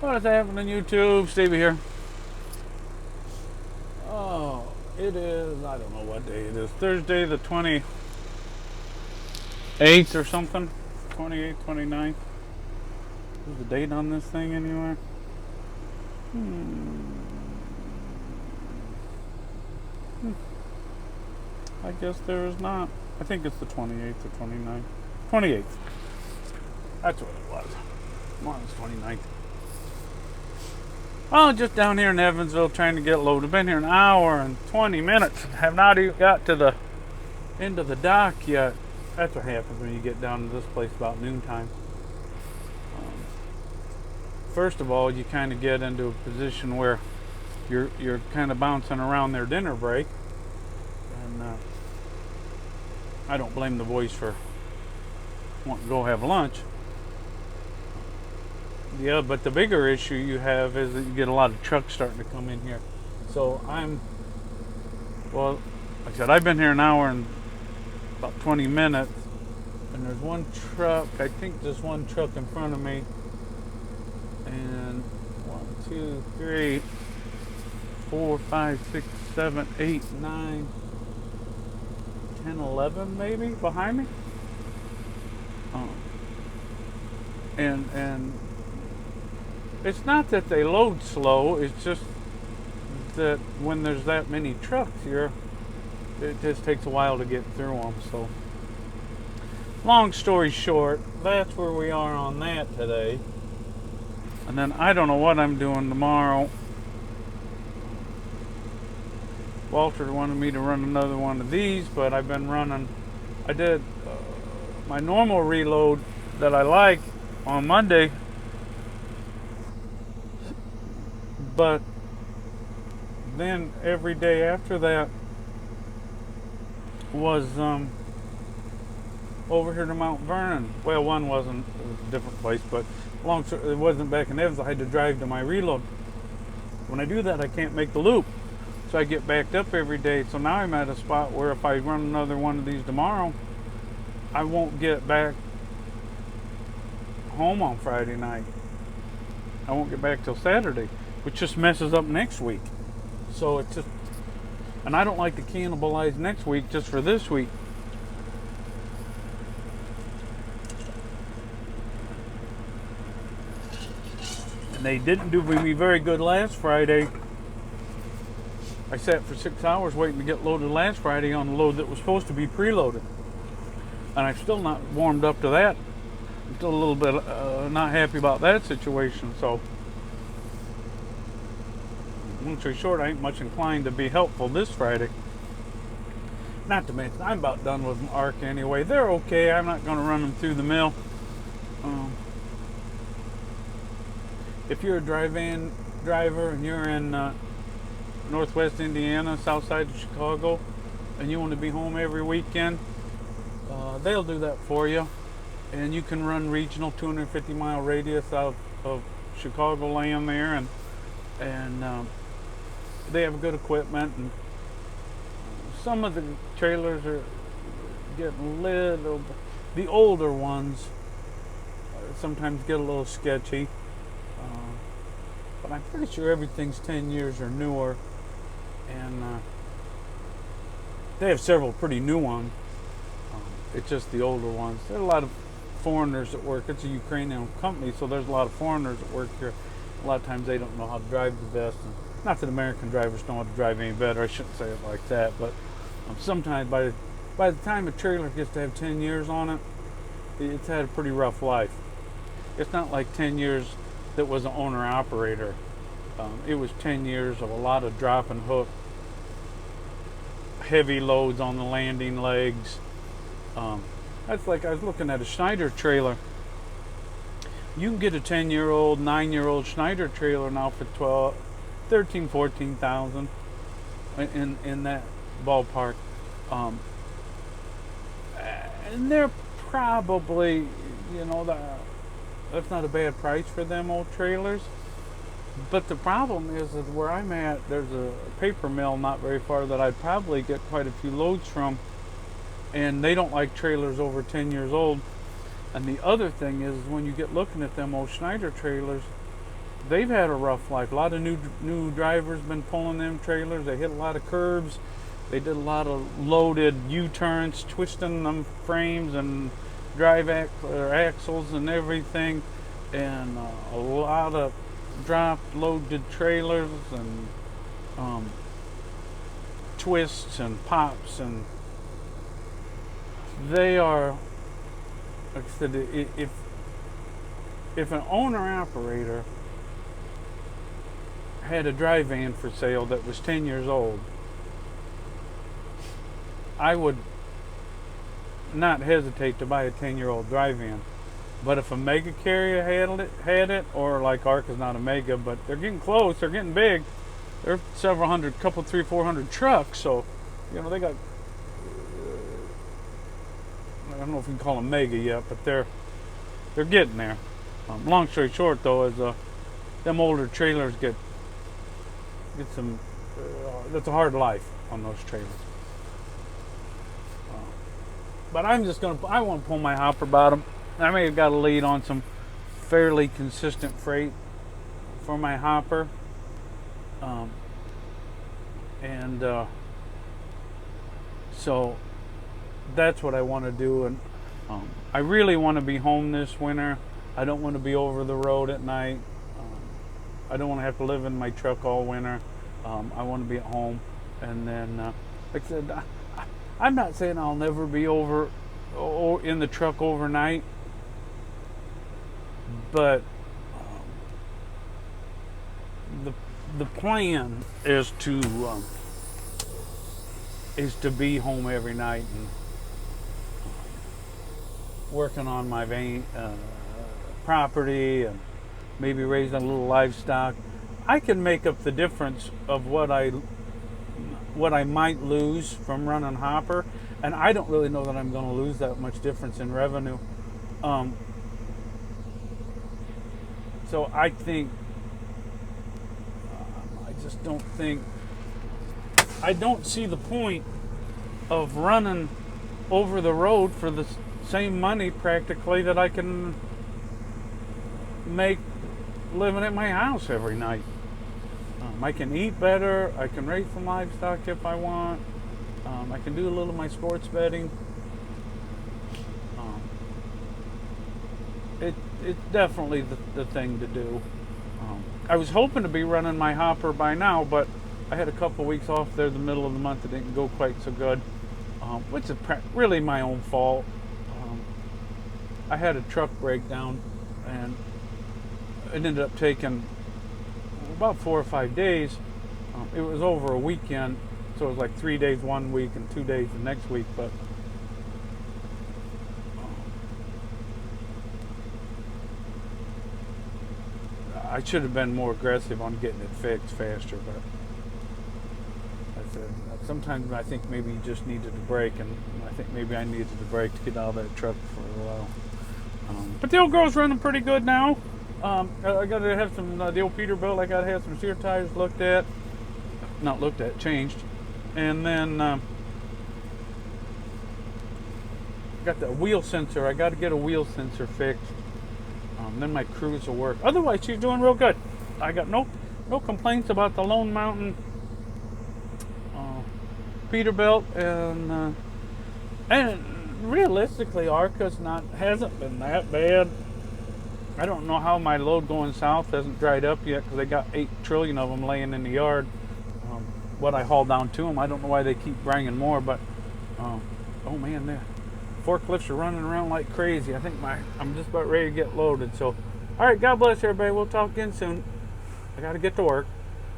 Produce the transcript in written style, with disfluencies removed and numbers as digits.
What is happening, YouTube? Stevie here. Oh, it is, I don't know what day it is. Thursday the 28th or something. 28th, 29th. Is the date on this thing anywhere? I guess there is not. I think it's the 28th or 29th. 28th. That's what it was. Tomorrow's 29th. Oh, just down here in Evansville trying to get loaded. I've been here an hour and 20 minutes. Have not even got to the end of the dock yet. That's what happens when you get down to this place about noontime. First of all, you kind of get into a position where you're kind of bouncing around their dinner break, and I don't blame the boys for wanting to go have lunch. Yeah, but the bigger issue you have is that you get a lot of trucks starting to come in here. So like I said, I've been here an hour and about 20 minutes, and there's one truck, I think there's one truck in front of me, and 1, 2, 3, 4, 5, 6, 7, 8, 9, 10, 11 maybe behind me. And it's not that they load slow, it's just that when there's that many trucks here, it just takes a while to get through them. So, long story short, that's where we are on that today. And then I don't know what I'm doing tomorrow. Walter wanted me to run another one of these, but I've been running. I did my normal reload that I like on Monday, but then every day after that was over here to Mount Vernon. Well, one wasn't, it was a different place, but it wasn't back in Evansville. I had to drive to my reload. When I do that, I can't make the loop, so I get backed up every day. So now I'm at a spot where if I run another one of these tomorrow, I won't get back home on Friday night. I won't get back till Saturday, which just messes up next week. So it's just, and I don't like to cannibalize next week just for this week. And they didn't do me very good last Friday. I sat for 6 hours waiting to get loaded last Friday on a load that was supposed to be preloaded. And I'm still not warmed up to that. I'm still a little bit not happy about that situation. So, long story short, I ain't much inclined to be helpful this Friday. Not to mention, I'm about done with Arka anyway. They're okay. I'm not going to run them through the mill. If you're a driver and you're in Northwest Indiana, south side of Chicago, and you want to be home every weekend, they'll do that for you. And you can run regional 250-mile radius out of Chicagoland there, and they have good equipment. And some of the trailers are getting little. The older ones sometimes get a little sketchy, but I'm pretty sure everything's 10 years or newer, and they have several pretty new ones. It's just the older ones. There are a lot of foreigners that work. It's a Ukrainian company, so there's a lot of foreigners that work here. A lot of times they don't know how to drive the best. And not that American drivers know how to drive any better. I shouldn't say it like that, but sometimes by the time a trailer gets to have 10 years on it, it's had a pretty rough life. It's not like 10 years that was an owner-operator. It was 10 years of a lot of drop and hook, heavy loads on the landing legs. That's like, I was looking at a Schneider trailer. You can get a 10-year-old, 9-year-old Schneider trailer now for 13, 14,000 in that ballpark. And they're probably, that's not a bad price for them old trailers. But the problem is that where I'm at, there's a paper mill not very far that I'd probably get quite a few loads from, and they don't like trailers over 10 years old. And the other thing is, when you get looking at them old Schneider trailers, they've had a rough life. A lot of new drivers been pulling them trailers. They hit a lot of curbs. They did a lot of loaded U-turns, twisting them frames and axles and everything, and a lot of dropped loaded trailers and twists and pops, and they are, like I said, if an owner operator had a dry van for sale that was 10 years old, I would not hesitate to buy a 10-year-old dry van. But if a mega carrier had it, or like Arka's not a mega, but they're getting close, they're getting big. They're several hundred, couple, 300-400 trucks, so they got. I don't know if we can call them mega yet, but they're getting there. Long story short, though, is them older trailers get some. That's a hard life on those trailers. But I want to pull my hopper bottom. I may have got a lead on some fairly consistent freight for my hopper. So that's what I want to do. And I really want to be home this winter. I don't want to be over the road at night. I don't want to have to live in my truck all winter. I want to be at home. And then, like I said, I'm not saying I'll never be in the truck overnight, but the plan is to be home every night and working on my property and maybe raising a little livestock. I can make up the difference of what I might lose from running hopper, and I don't really know that I'm going to lose that much difference in revenue. So I think I don't see the point of running over the road for the same money practically that I can make living at my house every night. I can eat better. I can raise some livestock if I want. I can do a little of my sports betting. It's definitely the thing to do. I was hoping to be running my hopper by now, but I had a couple weeks off there the middle of the month. It didn't go quite so good, which is really my own fault. I had a truck breakdown, and it ended up taking about 4 or 5 days. It was over a weekend, so it was like 3 days one week and 2 days the next week, but I should have been more aggressive on getting it fixed faster. But I said, sometimes I think maybe you just needed a break, and I think maybe I needed a break to get out of that truck for a while. But the old girl's running pretty good now. I got to have some the old Peterbilt. I got to have some sear tires changed, and then got the wheel sensor. I got to get a wheel sensor fixed. Then my cruise will work. Otherwise, she's doing real good. I got no complaints about the Lone Mountain Peterbilt, and realistically, Arka's hasn't been that bad. I don't know how my load going south hasn't dried up yet, because they got 8 trillion of them laying in the yard. What I haul down to them, I don't know why they keep bringing more, but oh man, the forklifts are running around like crazy. I think I'm just about ready to get loaded. So, all right, God bless everybody. We'll talk again soon. I got to get to work.